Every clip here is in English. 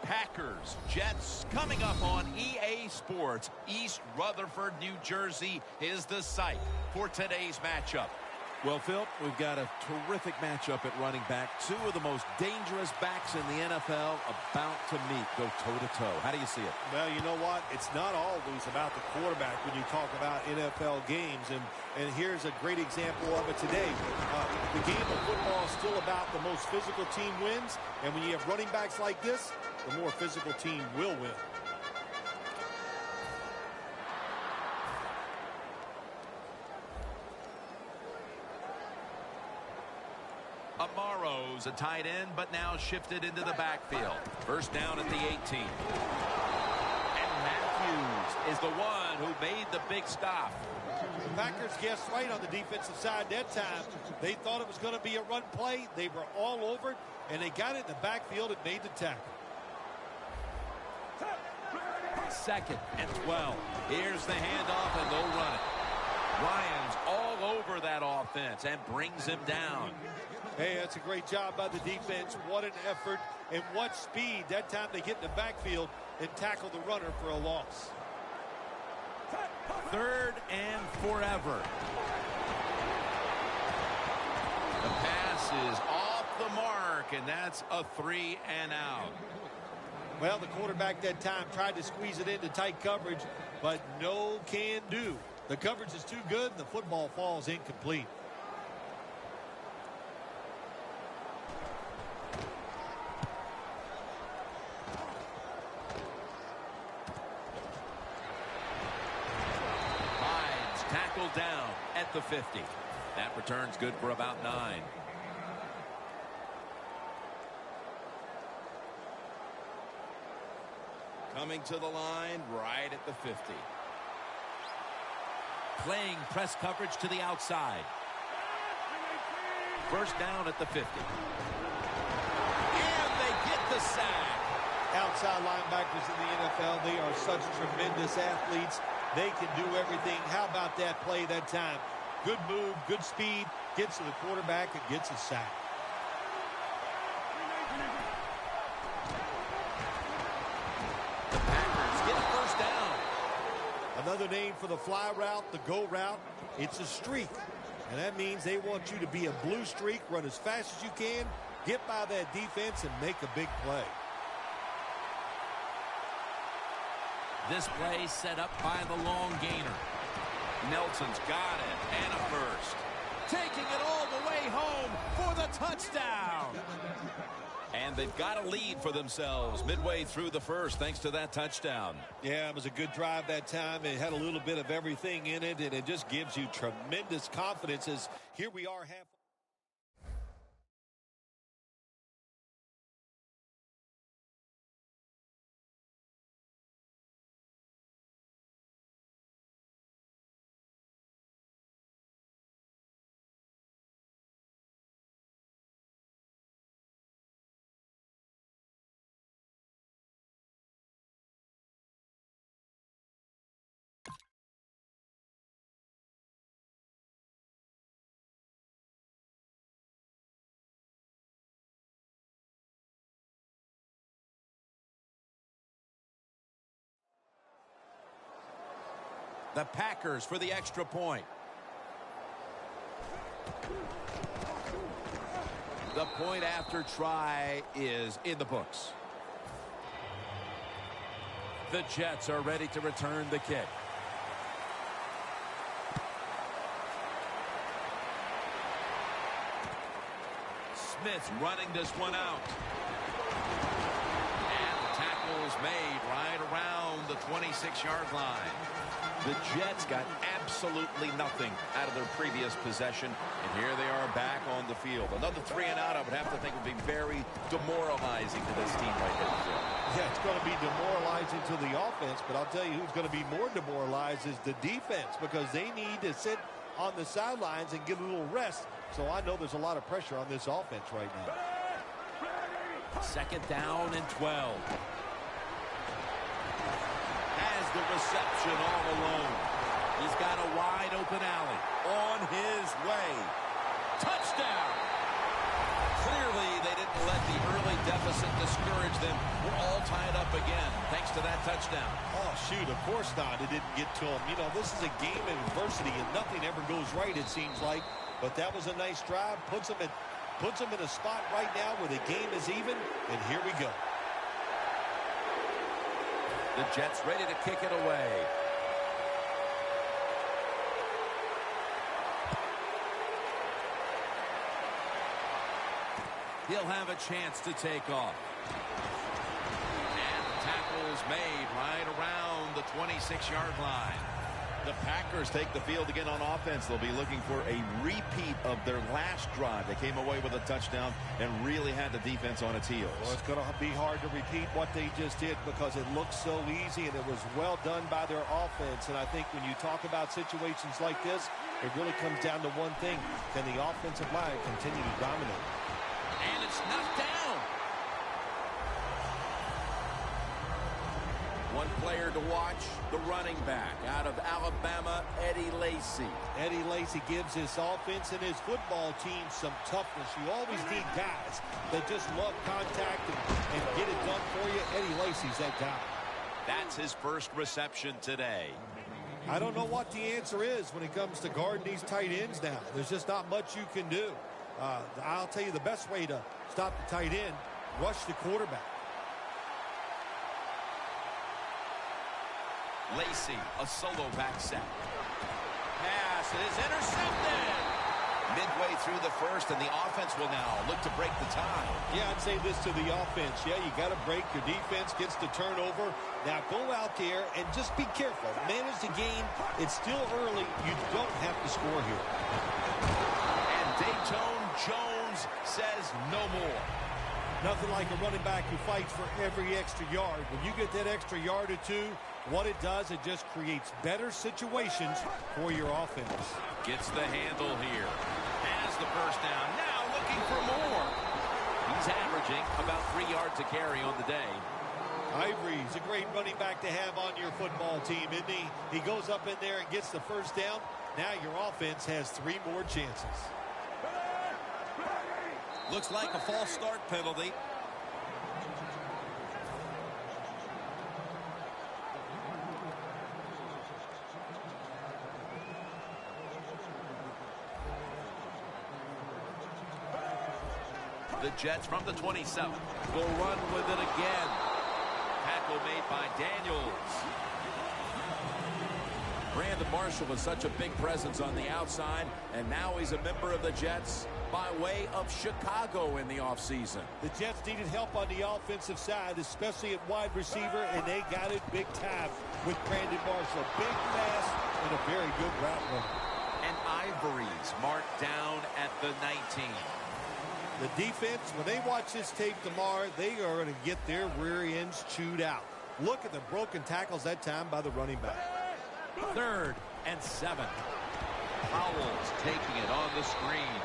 Packers, Jets, coming up on EA Sports. East Rutherford, New Jersey is the site for today's matchup. Well, Phil, we've got a terrific matchup at running back. Two of the most dangerous backs in the NFL about to meet, go toe-to-toe. How do you see it? Well, you know what? It's not always about the quarterback when you talk about NFL games. And here's a great example of it today. The game of football is still about the most physical team wins. And when you have running backs like this, the more physical team will win. Amaro's a tight end, but now shifted into the backfield. First down at the 18. And Matthews is the one who made the big stop. The Packers guessed right on the defensive side that time. They thought it was going to be a run play. They were all over it, and they got it in the backfield and made the tackle. Second and 12. Here's the handoff, and they'll run it. Ryan's all over that offense and brings him down. Hey, that's a great job by the defense. What an effort and what speed. That time they get in the backfield and tackle the runner for a loss. Third and forever. The pass is off the mark, and that's a 3 and out. Well, the quarterback that time tried to squeeze it into tight coverage, but no can do. The coverage is too good, and the football falls incomplete. Tackled down at the 50. That return's good for about 9. Coming to the line right at the 50. Playing press coverage to the outside. First down at the 50. And they get the sack. Outside linebackers in the NFL, they are such tremendous athletes. They can do everything. How about that play that time? Good move, good speed, gets to the quarterback and gets a sack. The Packers get a first down. Another name for the fly route, the go route, it's a streak. And that means they want you to be a blue streak, run as fast as you can, get by that defense and make a big play. This play set up by the long gainer. Nelson's got it, and a first. Taking it all the way home for the touchdown. And they've got a lead for themselves midway through the first thanks to that touchdown. Yeah, it was a good drive that time. It had a little bit of everything in it, and it just gives you tremendous confidence as here we are halfway. The Packers for the extra point. The point after try is in the books. The Jets are ready to return the kick. Smith running this one out. And the tackle is made right around the 26-yard line. The Jets got absolutely nothing out of their previous possession, and here they are back on the field. Another 3 and out, I would have to think, would be very demoralizing to this team right here. Yeah, it's going to be demoralizing to the offense, but I'll tell you who's going to be more demoralized is the defense because they need to sit on the sidelines and get a little rest. So I know there's a lot of pressure on this offense right now. Second down and 12. Has the reception all alone. He's got a wide open alley on his way. Touchdown. Clearly, they didn't let the early deficit discouraged them. We're all tied up again thanks to that touchdown. Oh, shoot, of course not. It didn't get to him. You know, this is a game of adversity, and nothing ever goes right, it seems like. But that was a nice drive. Puts them in a spot right now where the game is even, and here we go. The Jets ready to kick it away. He'll have a chance to take off. And the tackle's made right around the 26-yard line. The Packers take the field again on offense. They'll be looking for a repeat of their last drive. They came away with a touchdown and really had the defense on its heels. Well, it's going to be hard to repeat what they just did because it looks so easy, and it was well done by their offense. And I think when you talk about situations like this, it really comes down to one thing. Can the offensive line continue to dominate? And it's knocked down. One player to watch, the running back out of Alabama, Eddie Lacy. Eddie Lacy gives his offense and his football team some toughness. You always need guys that just love contact and get it done for you. Eddie Lacy's that guy. That's his first reception today. I don't know what the answer is when it comes to guarding these tight ends now. There's just not much you can do. I'll tell you the best way to stop the tight end, rush the quarterback. Lacy, a solo back set. Pass is intercepted. Midway through the first, and the offense will now look to break the tie. Yeah, I'd say this to the offense. Yeah, you got to break. Your defense gets the turnover. Now go out there and just be careful. Manage the game. It's still early. You don't have to score here. And Dayton Jones says no more. Nothing like a running back who fights for every extra yard. When you get that extra yard or two, what it does, it just creates better situations for your offense. Gets the handle here. Has the first down. Now looking for more. He's averaging about 3 yards a carry on the day. Ivory's a great running back to have on your football team, isn't he? He goes up in there and gets the first down. Now your offense has 3 more chances. Looks like a false start penalty. The Jets from the 27 will run with it again. Tackle made by Daniels. Brandon Marshall was such a big presence on the outside, and now he's a member of the Jets by way of Chicago in the offseason. The Jets needed help on the offensive side, especially at wide receiver, and they got it big time with Brandon Marshall. Big pass and a very good route runner. And Ivory's marked down at the 19. The defense, when they watch this tape tomorrow, they are going to get their rear ends chewed out. Look at the broken tackles that time by the running back. 3rd and 7. Powell's taking it on the screen.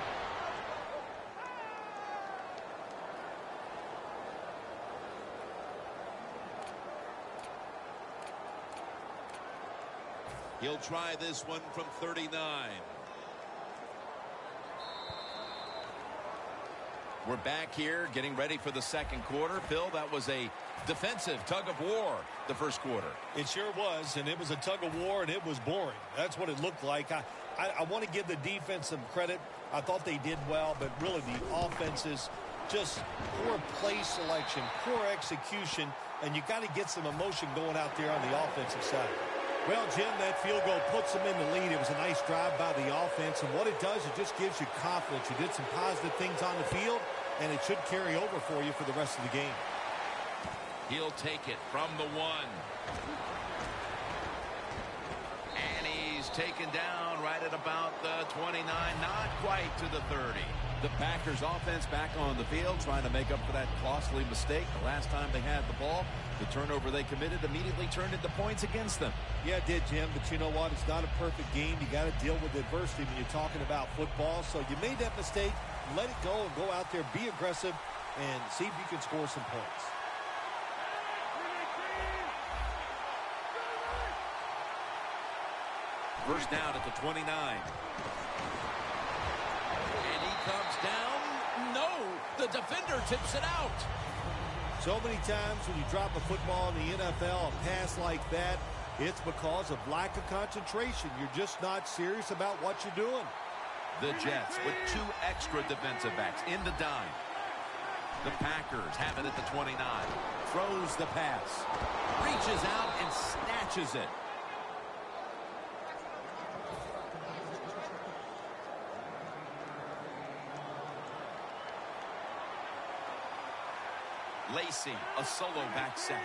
He'll try this one from 39. We're back here getting ready for the second quarter. Phil, that was a defensive tug of war the first quarter. It sure was, and it was a tug of war, and it was boring. That's what it looked like. I want to give the defense some credit. I thought they did well, but really the offenses, just poor play selection, poor execution, and you got to get some emotion going out there on the offensive side. Well, Jim, that field goal puts them in the lead. It was a nice drive by the offense, and what it does, it just gives you confidence. You did some positive things on the field, and it should carry over for you for the rest of the game. He'll take it from the 1. And he's taken down right at about the 29, not quite to the 30. The Packers offense back on the field trying to make up for that costly mistake the last time they had the ball. The turnover they committed immediately turned into points against them. Yeah, it did, Jim, but you know what? It's not a perfect game. You got to deal with adversity when you're talking about football. So you made that mistake, let it go, and go out there, be aggressive, and see if you can score some points. First down at the 29. And he comes down. No, the defender tips it out. So many times when you drop a football in the NFL, a pass like that, it's because of lack of concentration. You're just not serious about what you're doing. The Jets with 2 extra defensive backs in the dime. The Packers have it at the 29. Throws the pass. Reaches out and snatches it. Lacy, a solo back set.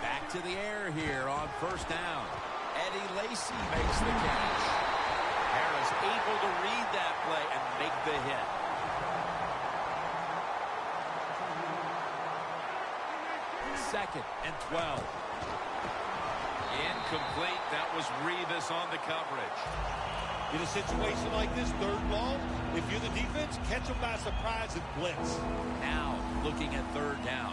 Back to the air here on first down. Eddie Lacy makes the catch. Harris able to read that play and make the hit. Second and 12. Incomplete. That was Revis on the coverage. In a situation like this, 3rd long, if you're the defense, catch them by surprise and blitz. Now looking at 3rd down.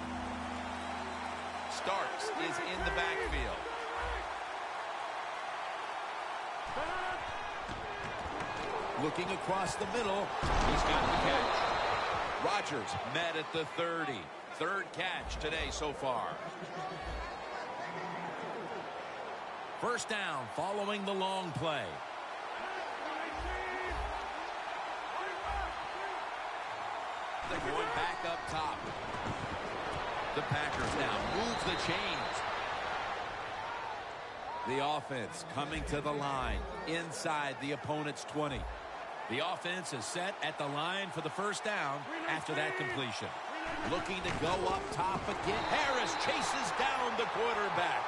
Starks is in the backfield. Looking across the middle. He's got the catch. Rodgers met at the 30. 3rd catch today so far. First down following the long play. They're going back up top. The Packers now move the chains. The offense coming to the line inside the opponent's 20. The offense is set at the line for the first down after that completion. Looking to go up top again. Harris chases down the quarterback.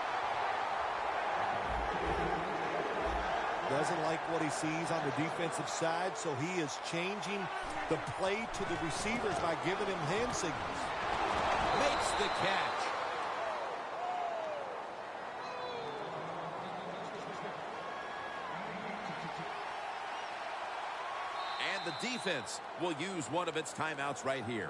Doesn't like what he sees on the defensive side, so he is changing the play to the receivers by giving him hand signals. Makes the catch. And the defense will use one of its timeouts right here.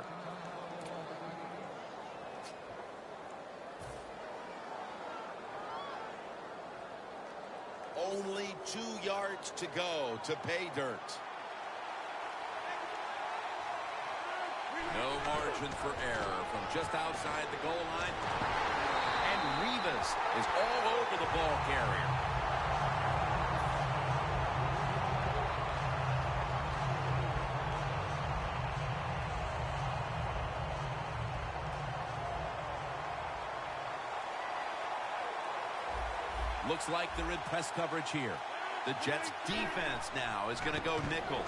Only 2 yards to go to pay dirt. No margin for error from just outside the goal line. And Revis is all over the ball carrier. Looks like they're in press coverage here. The Jets defense now is going to go nickel.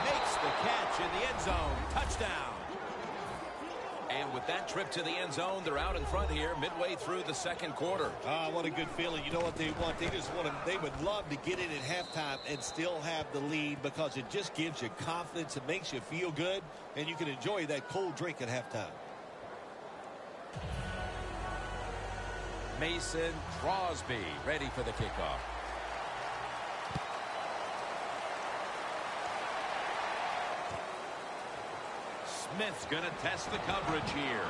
Makes the catch in the end zone. Touchdown. And with that trip to the end zone, they're out in front here midway through the 2nd quarter. Ah, what a good feeling. You know what they want? They would love to get in at halftime and still have the lead because it just gives you confidence. It makes you feel good, and you can enjoy that cold drink at halftime. Mason Crosby ready for the kickoff. Smith's going to test the coverage here.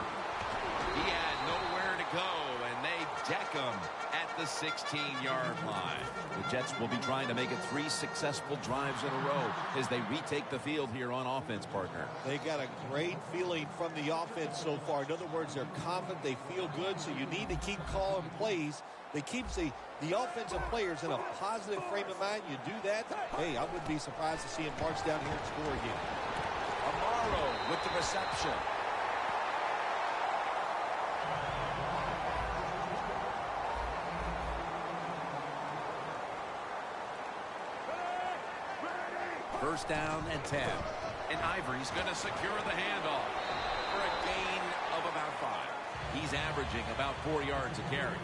He had nowhere to go, and they deck him at the 16-yard line. The Jets will be trying to make it 3 successful drives in a row as they retake the field here on offense, partner. They got a great feeling from the offense so far. In other words, they're confident, they feel good, so you need to keep calling plays. They keep the offensive players in a positive frame of mind. You do that, hey, I wouldn't be surprised to see him march down here and score again. Amaro with the reception. First down and 10. And Ivory's going to secure the handoff for a gain of about 5. He's averaging about 4 yards a carry.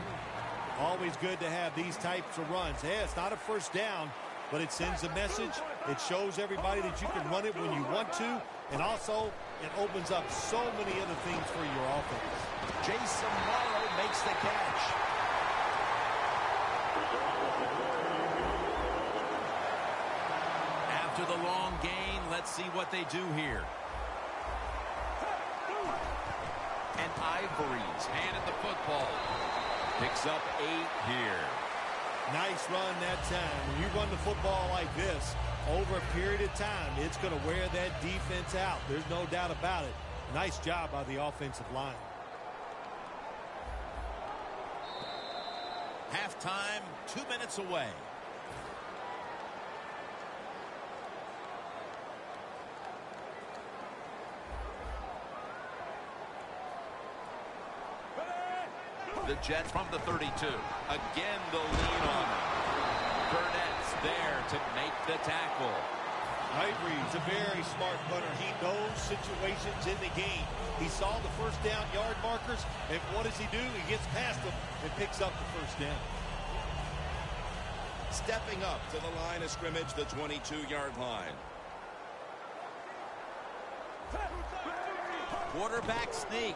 Always good to have these types of runs. Hey, it's not a first down, but it sends a message. It shows everybody that you can run it when you want to. And also, it opens up so many other things for your offense. Jason Morrow makes the catch. After the long gain, let's see what they do here. And Ivory's handed the football. Picks up 8 here. Nice run that time. When you run the football like this, over a period of time, it's going to wear that defense out. There's no doubt about it. Nice job by the offensive line. Halftime, 2 minutes away. The Jets from the 32. Again, the lean on them. Burnett's there to make the tackle. Ivory's a very smart punter. He knows situations in the game. He saw the first down yard markers, and what does he do? He gets past them and picks up the first down. Stepping up to the line of scrimmage, the 22-yard line. Quarterback sneak.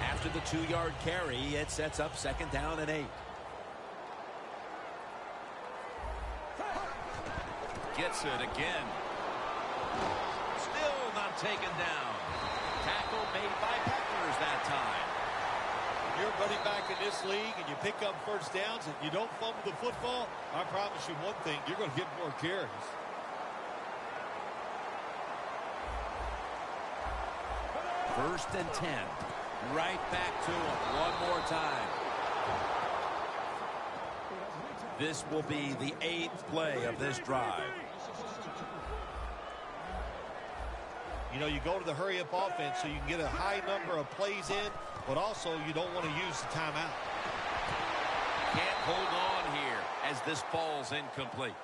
After the 2-yard carry, it sets up 2nd down and 8. Gets it again. Still not taken down. Tackle made by Packers that time. You're running back in this league and you pick up first downs and you don't fumble the football, I promise you one thing, you're going to get more carries. First and 10. Right back to him one more time. This will be the 8th play of this drive. You know, you go to the hurry-up offense so you can get a high number of plays in, but also you don't want to use the timeout. Can't hold on here as this falls incomplete.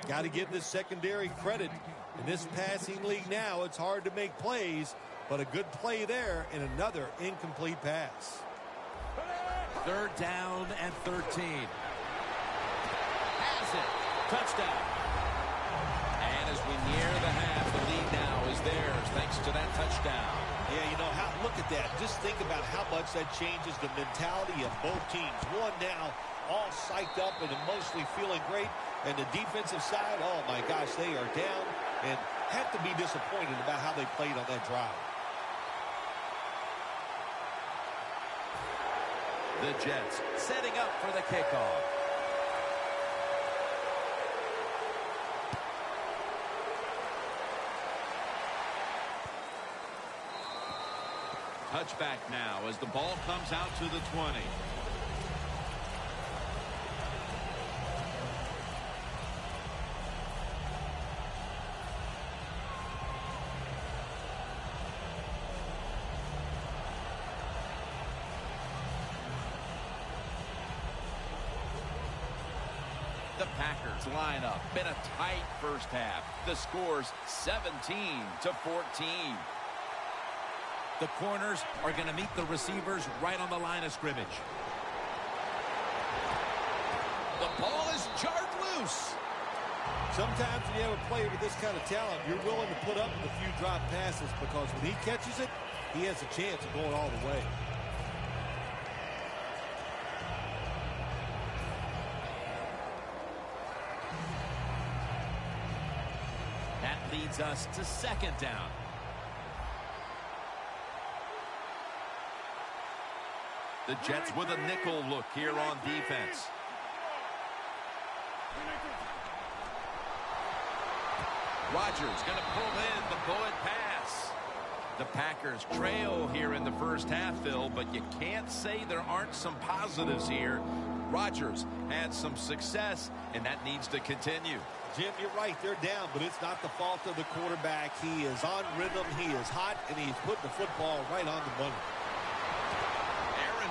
Got to give this secondary credit. In this passing league now, it's hard to make plays, but a good play there and another incomplete pass. 3rd down and 13. Has it. Touchdown. And as we near the half, the lead now is theirs thanks to that touchdown. Yeah, you know, look at that. Just think about how much that changes the mentality of both teams. One now all psyched up and emotionally feeling great. And the defensive side, oh my gosh, they are down and have to be disappointed about how they played on that drive. The Jets setting up for the kickoff. Touchback now as the ball comes out to the 20. The Packers line up. Been a tight first half. The score's 17-14. The corners are going to meet the receivers right on the line of scrimmage. The ball is jarred loose. Sometimes when you have a player with this kind of talent, you're willing to put up with a few drop passes because when he catches it, he has a chance of going all the way. That leads us to 2nd down. The Jets with a nickel look here on defense. Rodgers going to pull in the bullet pass. The Packers trail here in the first half, Phil, but you can't say there aren't some positives here. Rodgers had some success, and that needs to continue. Jim, you're right. They're down, but it's not the fault of the quarterback. He is on rhythm. He is hot, and he's putting the football right on the money.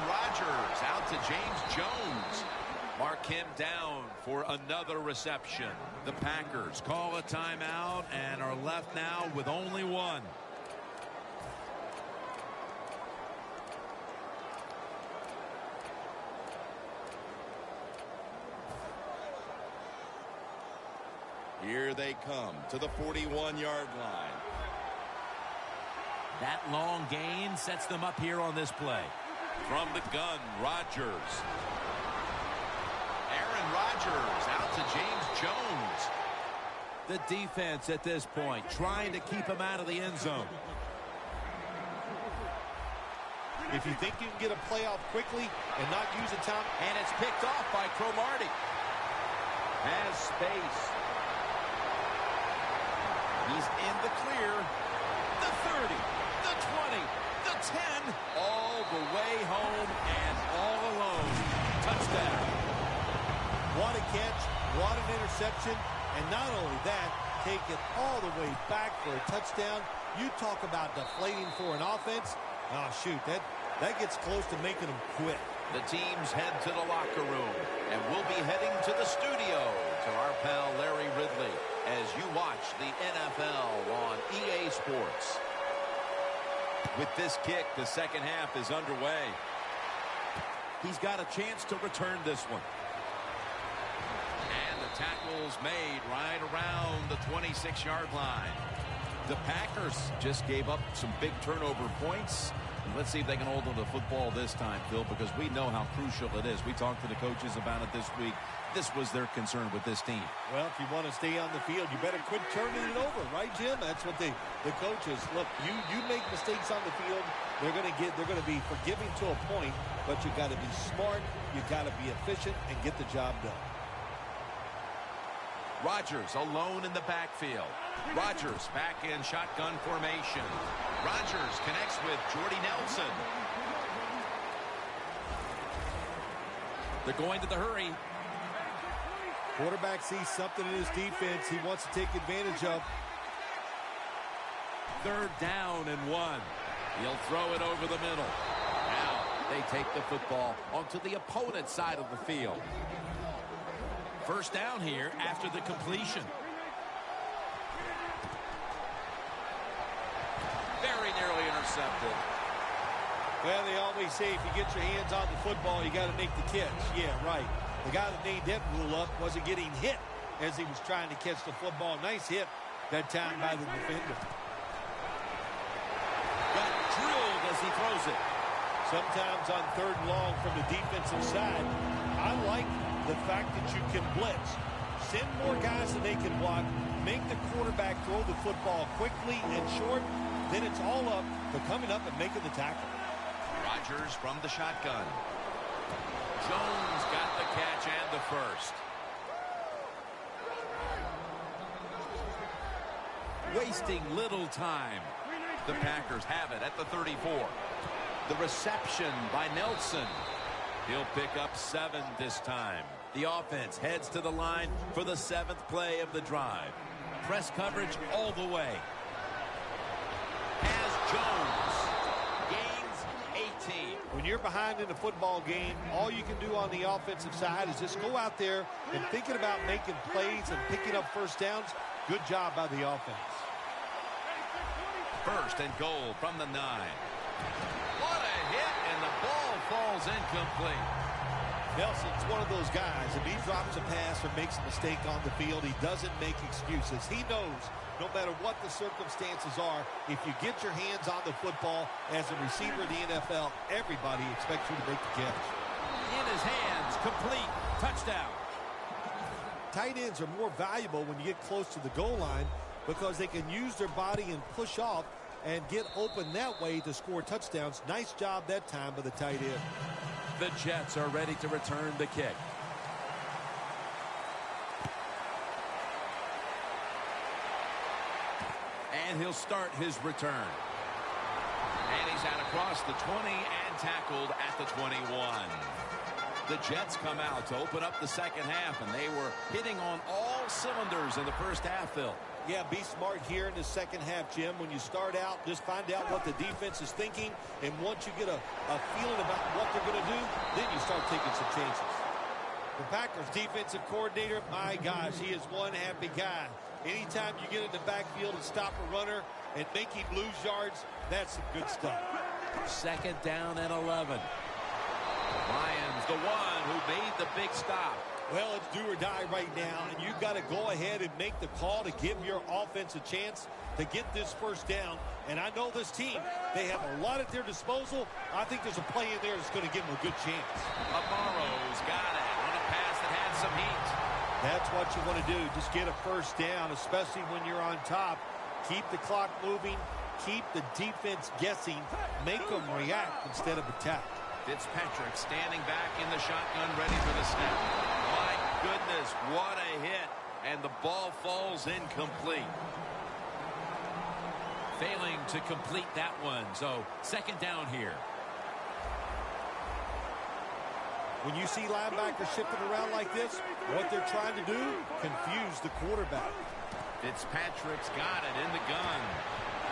Rodgers out to James Jones. Mark him down for another reception. The Packers call a timeout and are left now with only one. Here they come to the 41-yard line. That long gain sets them up here on this play. From the gun, Rodgers. Aaron Rodgers out to James Jones. The defense at this point trying to keep him out of the end zone. If you think you can get a play off quickly and not use a time. And it's picked off by Cromartie. space. He's in the clear. The 30, the 20, the 10, all the way home and all alone. Touchdown. What a catch, what an interception, and not only that, take it all the way back for a touchdown. You talk about deflating for an offense. Oh, shoot, that gets close to making them quit. The teams head to the locker room, and we'll be heading to the studio to our pal Larry Ridley as you watch the NFL on EA Sports. With this kick, the second half is underway. He's got a chance to return this one. And the tackle's made right around the 26-yard line. The Packers just gave up some big turnover points. And let's see if they can hold on to the football this time, Phil, because we know how crucial it is. We talked to the coaches about it this week. This was their concern with this team. Well, if you want to stay on the field, you better quit turning it over, right, Jim? That's what the coaches look. You make mistakes on the field, they're going to be forgiving to a point, but you got to be smart, you got to be efficient, and get the job done. Rodgers alone in the backfield. Rodgers back in shotgun formation. Rodgers connects with Jordy Nelson. They're going to the hurry. Quarterback sees something in his defense he wants to take advantage of. 3rd down and 1. He'll throw it over the middle. Now they take the football onto the opponent's side of the field. 1st down here after the completion. Very nearly intercepted. Well, they always say if you get your hands on the football, you got to make the catch. Yeah, right. The guy that made that rule up wasn't getting hit as he was trying to catch the football. Nice hit that time by the defender. Got drilled as he throws it. Sometimes on 3rd and long from the defensive side, I like the fact that you can blitz. Send more guys that they can block. Make the quarterback throw the football quickly and short. Then it's all up to coming up and making the tackle. Rodgers from the shotgun. Jones got the catch and the first. Wasting little time. The Packers have it at the 34. The reception by Nelson. He'll pick up 7 this time. The offense heads to the line for the 7th play of the drive. Press coverage all the way. Has Jones. Gains 18. When you're behind in a football game, all you can do on the offensive side is just go out there and thinking about making plays and picking up 1st downs. Good job by the offense. 1st and goal from the 9. What a hit, and the ball falls incomplete. Nelson's one of those guys. If he drops a pass or makes a mistake on the field, he doesn't make excuses. He knows no matter what the circumstances are, if you get your hands on the football as a receiver in the NFL, everybody expects you to make the catch. In his hands, complete, touchdown. Tight ends are more valuable when you get close to the goal line because they can use their body and push off and get open that way to score touchdowns. Nice job that time by the tight end. The Jets are ready to return the kick. And he'll start his return. And he's out across the 20 and tackled at the 21. The Jets come out to open up the second half, and they were hitting on all cylinders in the first half, Phil. Yeah, be smart here in the second half, Jim. When you start out, just find out what the defense is thinking, and once you get a feeling about what they're going to do, then you start taking some chances. The Packers defensive coordinator, my gosh, he is one happy guy. Anytime you get in the backfield and stop a runner and make him lose yards, that's some good stuff. 2nd down and 11. Lions, the one who made the big stop. Well, it's do or die right now, and you've got to go ahead and make the call to give your offense a chance to get this 1st down. And I know this team, they have a lot at their disposal. I think there's a play in there that's going to give them a good chance. Amaro's got it on a pass that had some heat. That's what you want to do. Just get a 1st down, especially when you're on top. Keep the clock moving. Keep the defense guessing. Make them react instead of attack. Fitzpatrick standing back in the shotgun, ready for the snap. Wide goodness, what a hit. And the ball falls incomplete. Failing to complete that one. So, second down here. When you see linebackers shifting around like this, what they're trying to do, confuse the quarterback. Fitzpatrick's got it in the gun.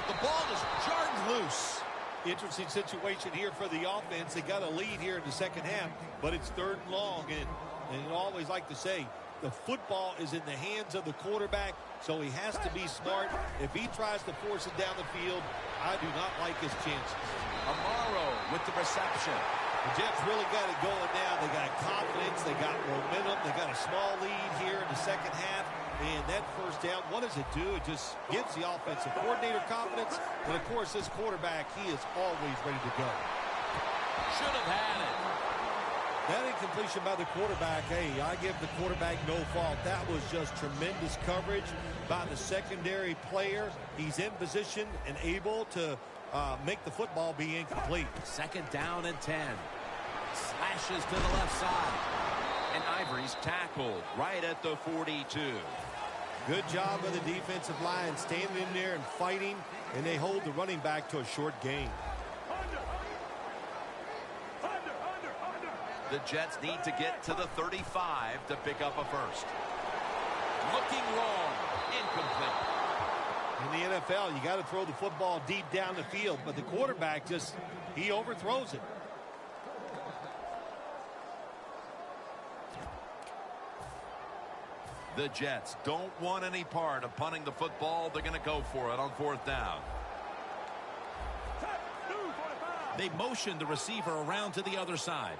The ball is jarred loose. Interesting situation here for the offense. They got a lead here in the second half, but it's third and long. And I always like to say, the football is in the hands of the quarterback, so he has to be smart. If he tries to force it down the field, I do not like his chances. Amaro with the reception. The Jets really got it going now. They got confidence. They got momentum. They got a small lead here in the second half. And that first down, what does it do? It just gives the offensive coordinator confidence. And, of course, this quarterback, he is always ready to go. Should have had it. That incompletion by the quarterback, hey, I give the quarterback no fault. That was just tremendous coverage by the secondary player. He's in position and able to make the football be incomplete. Second down and 10. Slashes to the left side. And Ivory's tackled right at the 42. Good job of the defensive line standing in there and fighting, and they hold the running back to a short gain. The Jets need to get to the 35 to pick up a first. Looking long. Incomplete. In the NFL, you got to throw the football deep down the field, but the quarterback just, he overthrows it. The Jets don't want any part of punting the football. They're going to go for it on fourth down. They motion the receiver around to the other side.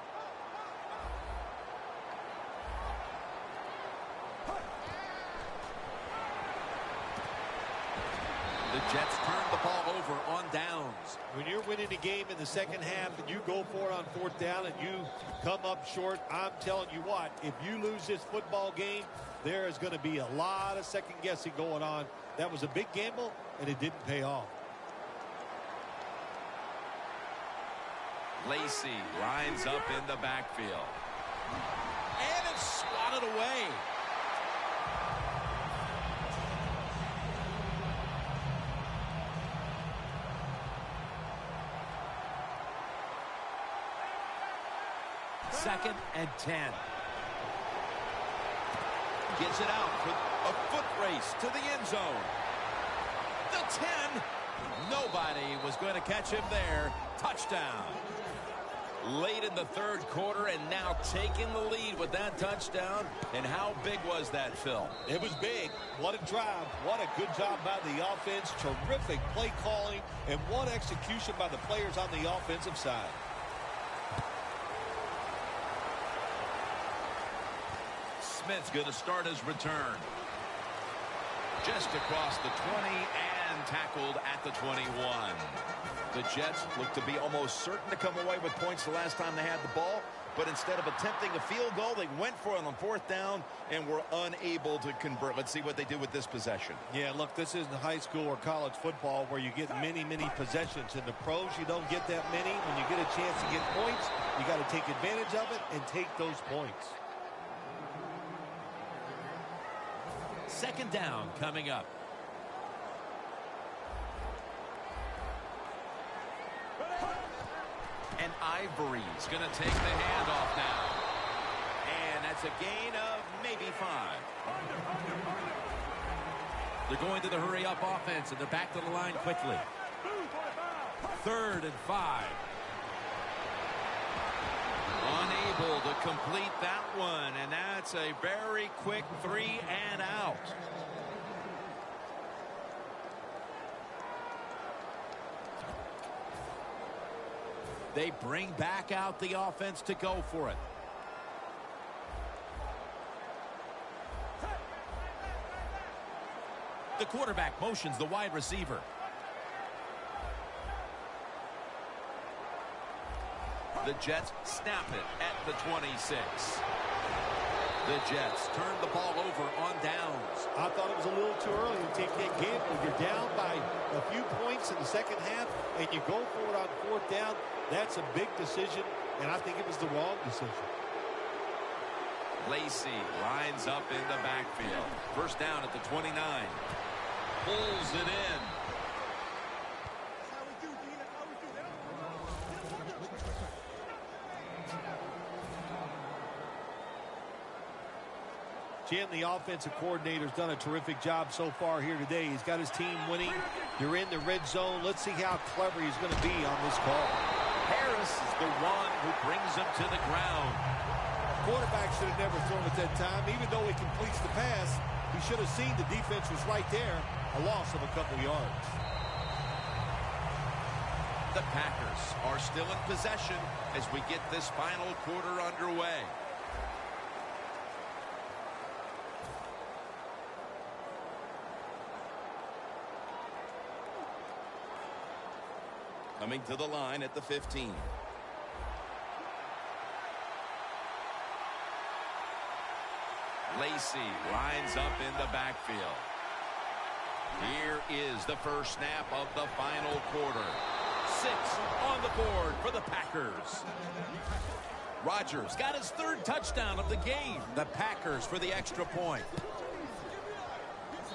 The Jets turn the ball over on downs. When you're winning a game in the second half and you go for it on fourth down and you come up short, I'm telling you what, if you lose this football game, there is going to be a lot of second guessing going on. That was a big gamble and it didn't pay off. Lacey lines up in the backfield. And it's swatted away. Second and 10. Gets it out for a foot race to the end zone. The 10. Nobody was going to catch him there. Touchdown. Late in the third quarter and now taking the lead with that touchdown. And how big was that, Phil? It was big. What a drive. What a good job by the offense. Terrific play calling and what execution by the players on the offensive side. Smith's going to start his return. Just across the 20 and tackled at the 21. The Jets look to be almost certain to come away with points the last time they had the ball, but instead of attempting a field goal, they went for it on fourth down and were unable to convert. Let's see what they do with this possession. Yeah, look, this isn't high school or college football where you get many possessions. In the pros, you don't get that many. When you get a chance to get points, you got to take advantage of it and take those points. Second down coming up. And Ivory's going to take the handoff now. And that's a gain of maybe 5. They're going to the hurry-up offense, and they're back to the line quickly. Third and 5. Unable to complete that one, and that's a very quick 3 and out. They bring back out the offense to go for it. The quarterback motions the wide receiver. The Jets snap it at the 26. The Jets turn the ball over on downs. I thought it was a little too early to take that gamble. You're down by a few points in the second half, and you go for it on fourth down. That's a big decision, and I think it was the wrong decision. Lacey lines up in the backfield. First down at the 29. Pulls it in. Jim, the offensive coordinator's done a terrific job so far here today. He's got his team winning. You're in the red zone. Let's see how clever he's going to be on this call. Harris is the one who brings him to the ground. Quarterback should have never thrown at that time. Even though he completes the pass, he should have seen the defense was right there. A loss of a couple yards. The Packers are still in possession as we get this final quarter underway. Coming to the line at the 15. Lacey lines up in the backfield. Here is the first snap of the final quarter. 6 on the board for the Packers. Rodgers got his 3rd touchdown of the game. The Packers for the extra point.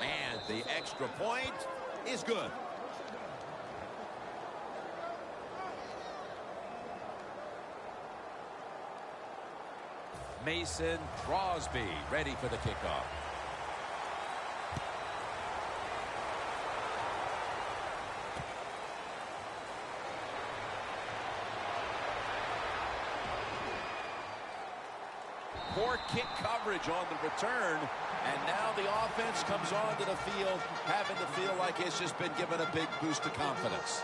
And the extra point is good. Mason Crosby ready for the kickoff. Poor kick coverage on the return, and now the offense comes onto the field having to feel like it's just been given a big boost of confidence.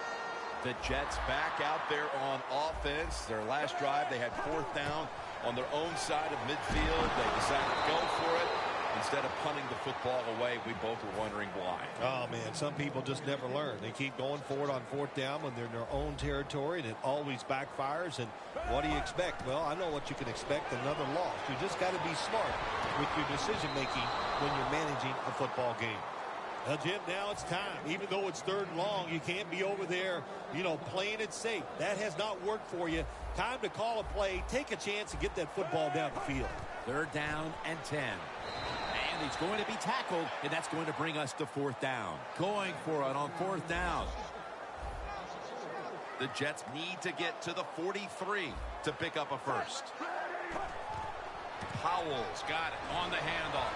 The Jets back out there on offense. Their last drive, they had 4th down on their own side of midfield. They decided to go for it instead of punting the football away. We both were wondering why. Oh, man, some people just never learn. They keep going for it on 4th down when they're in their own territory, and it always backfires. And what do you expect? Well, I know what you can expect, another loss. You just got to be smart with your decision-making when you're managing a football game. Now, Jim, now it's time. Even though it's 3rd and long, you can't be over there, playing it safe. That has not worked for you. Time to call a play, take a chance, and get that football down the field. 3rd down and 10. And he's going to be tackled, and that's going to bring us to 4th down. Going for it on 4th down. The Jets need to get to the 43 to pick up a first. Powell's got it on the handoff.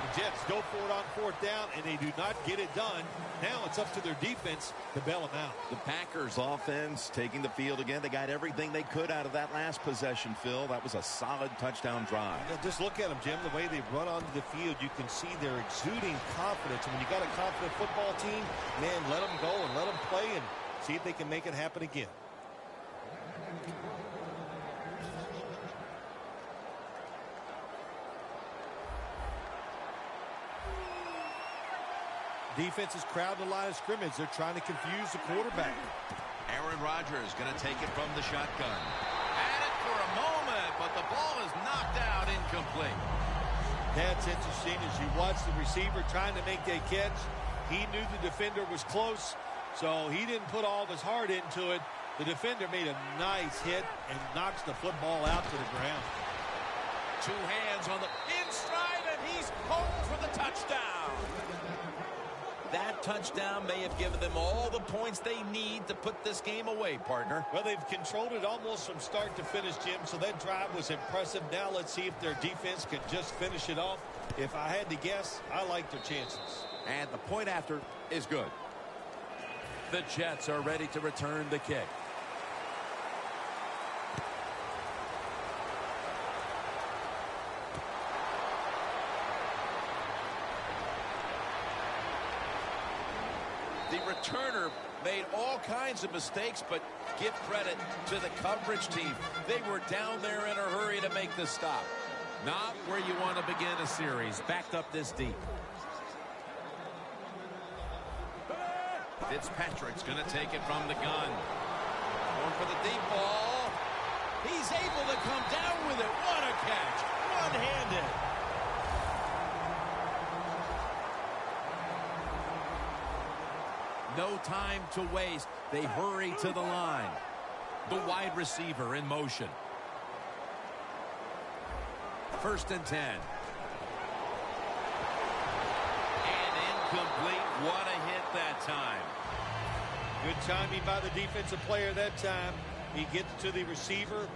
The Jets go for it on 4th down, and they do not get it done. Now it's up to their defense to bail them out. The Packers offense taking the field again. They got everything they could out of that last possession, Phil. That was a solid touchdown drive. Yeah, just look at them, Jim. The way they run onto the field, you can see they're exuding confidence. And when you got a confident football team, man, let them go and let them play and see if they can make it happen again. Defense is crowding the line of scrimmage. They're trying to confuse the quarterback. Aaron Rodgers going to take it from the shotgun. At it for a moment, but the ball is knocked out, incomplete. That's interesting as you watch the receiver trying to make that catch. He knew the defender was close, so he didn't put all of his heart into it. The defender made a nice hit and knocks the football out to the ground. 2 hands on the inside, and he's home for the touchdown. That touchdown may have given them all the points they need to put this game away, partner. Well, they've controlled it almost from start to finish, Jim, so that drive was impressive. Now let's see if their defense can just finish it off. If I had to guess, I like their chances. And the point after is good. The Jets are ready to return the kick. The returner made all kinds of mistakes, but give credit to the coverage team. They were down there in a hurry to make the stop. Not where you want to begin a series, backed up this deep. Fitzpatrick's going to take it from the gun. Going for the deep ball. He's able to come down with it. What a catch. One-handed. No time to waste. They hurry to the line. The wide receiver in motion. 1st and 10. And incomplete. What a hit that time. Good timing by the defensive player that time. He gets to the receiver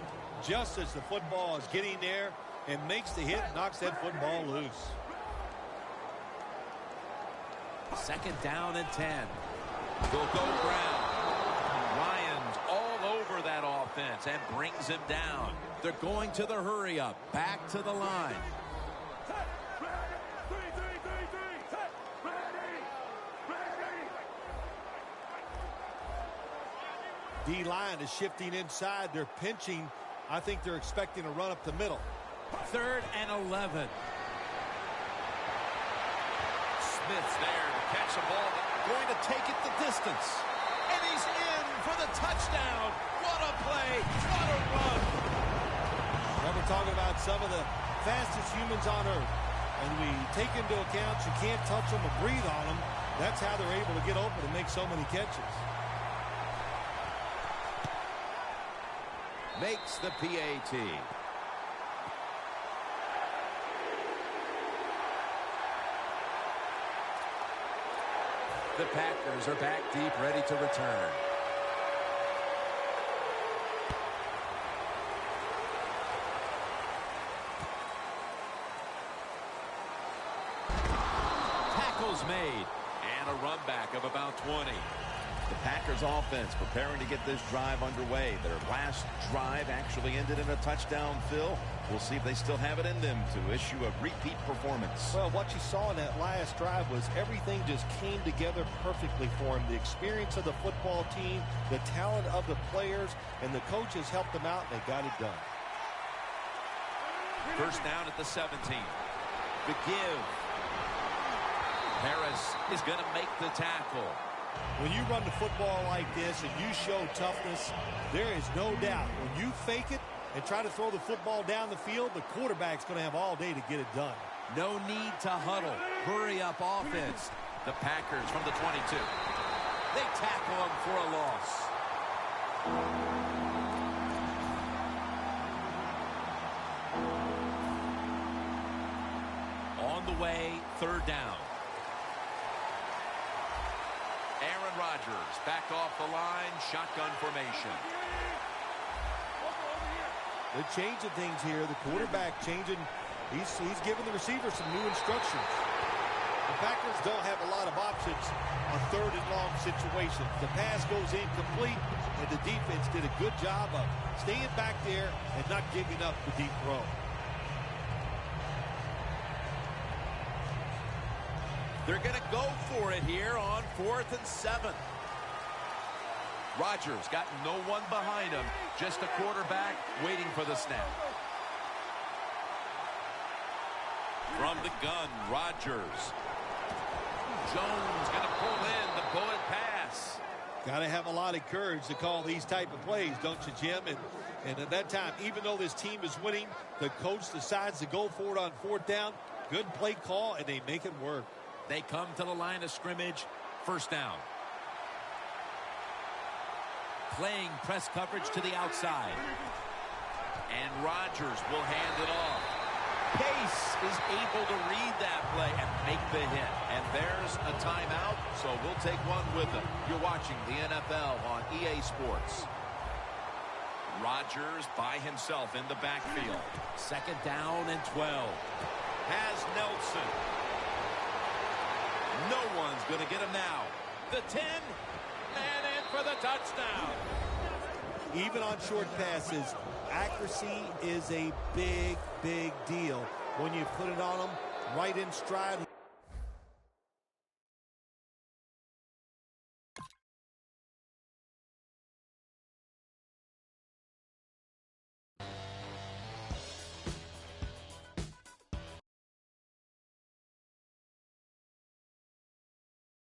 just as the football is getting there and makes the hit, knocks that football loose. 2nd down and 10. They'll go Brown. Ryan's all over that offense and brings him down. They're going to the hurry up. Back to the line. D-line is shifting inside. They're pinching. I think they're expecting a run up the middle. 3rd and 11. Smith's there to catch the ball, going to take it the distance. And he's in for the touchdown. What a play. What a run. Now we're talking about some of the fastest humans on earth. And we take into account you can't touch them or breathe on them. That's how they're able to get open and make so many catches. Makes the PAT. The Packers are back deep, ready to return. Tackles made. And a run back of about 20. The Packers offense preparing to get this drive underway. Their last drive actually ended in a touchdown, Phil. We'll see if they still have it in them to issue a repeat performance. Well, what you saw in that last drive was everything just came together perfectly for him. The experience of the football team, the talent of the players, and the coaches helped them out, and they got it done. 1st down at the 17. The give. Harris is going to make the tackle. When you run the football like this and you show toughness, there is no doubt when you fake it and try to throw the football down the field, the quarterback's going to have all day to get it done. No need to huddle. Hurry up offense. The Packers from the 22. They tackle him for a loss. On the way, 3rd down. Aaron Rodgers back off the line, shotgun formation. They're changing things here. The quarterback changing. He's giving the receiver some new instructions. The Packers don't have a lot of options on 3rd and long situations. The pass goes incomplete, and the defense did a good job of staying back there and not giving up the deep throw. They're going to go for it here on 4th and 7. Rodgers got no one behind him, just a quarterback waiting for the snap. From the gun, Rodgers. Jones going to pull in the bullet pass. Got to have a lot of courage to call these type of plays, don't you, Jim? And at that time, even though this team is winning, the coach decides to go for it on 4th down. Good play call, and they make it work. They come to the line of scrimmage. 1st down. Playing press coverage to the outside. And Rodgers will hand it off. Pace is able to read that play and make the hit. And there's a timeout, so we'll take one with them. You're watching the NFL on EA Sports. Rodgers by himself in the backfield. 2nd down and 12. Has Nelson. No one's going to get him now. The 10, and in for the touchdown. Even on short passes, accuracy is a big, big deal when you put it on them right in stride.